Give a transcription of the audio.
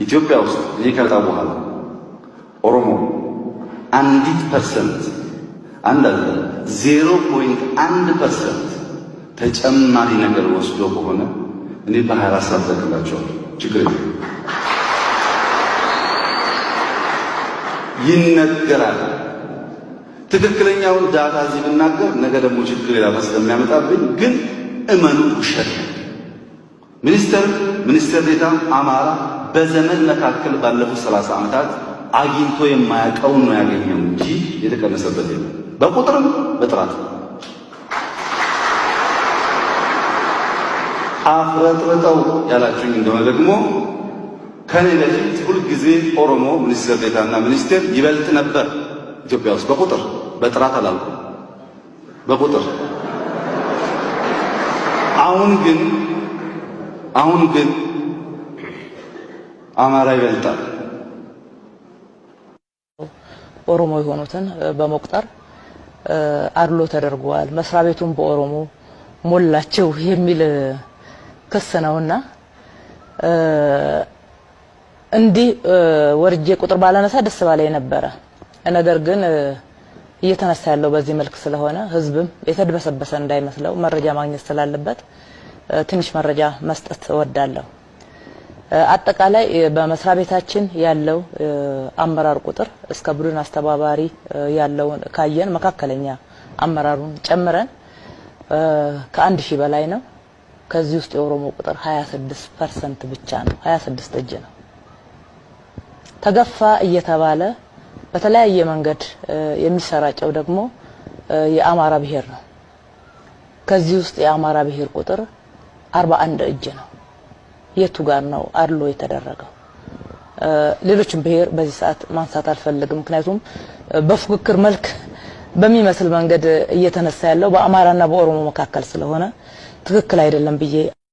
ኢትዮጵያ ውስጥ ከመጣ በኋላ ኦሮሞ 1% አንድ 0.1% ተጨማሪ ነገር ወስዶ ከሆነ እኔ በ24 ሰዓት ዘግላቸዋለሁ። ችግር የለም። ይነገራል። ትክክለኛውን ዳታ እዚህ ብናገር ነገ ደግሞ ችግር ሌላ ስለሚያመጣብኝ ግን እመኑ፣ ውሸት ነው። ሚኒስትር ዴኤታ አማራ በዘመን መካከል ባለፉት 30 ዓመታት አግኝቶ የማያውቀውን ነው ያገኘው እንጂ የተቀነሰበት የለም። በቁጥርም በጥራት አፍረጥርጠው ያላችሁኝ እንደሆነ ደግሞ ከኔ በፊት ሁልጊዜ ኦሮሞ ሚኒስትር ዴኤታና ሚኒስቴር ይበልጥ ነበር ኢትዮጵያ ውስጥ በቁጥር በጥራት አላልኩም፣ በቁጥር አሁን ግን አማራ ይበልጣል። ኦሮሞ የሆኑትን በመቁጠር አድሎ ተደርጓል፣ መስሪያ ቤቱን በኦሮሞ ሞላቸው የሚል ክስ ነውና እንዲህ ወርጄ ቁጥር ባላነሳ ደስ ባለኝ ነበረ። ነገር ግን እየተነሳ ያለው በዚህ መልክ ስለሆነ ህዝብም የተድበሰበሰ እንዳይመስለው መረጃ ማግኘት ስላለበት ትንሽ መረጃ መስጠት እወዳለሁ። አጠቃላይ በመስሪያ ቤታችን ያለው አመራር ቁጥር እስከ ቡድን አስተባባሪ ያለውን ካየን መካከለኛ አመራሩን ጨምረን ከ1000 በላይ ነው። ከዚህ ውስጥ የኦሮሞ ቁጥር 26% ብቻ ነው። 26 እጅ ነው። ተገፋ እየተባለ በተለያየ መንገድ የሚሰራጨው ደግሞ የአማራ ብሔር ነው። ከዚህ ውስጥ የአማራ ብሔር ቁጥር 41 እጅ ነው። የቱ ጋር ነው አድሎ የተደረገው? ሌሎችም ብሔር በዚህ ሰዓት ማንሳት አልፈልግም፣ ምክንያቱም በፉክክር መልክ በሚመስል መንገድ እየተነሳ ያለው በአማራና በኦሮሞ መካከል ስለሆነ ትክክል አይደለም ብዬ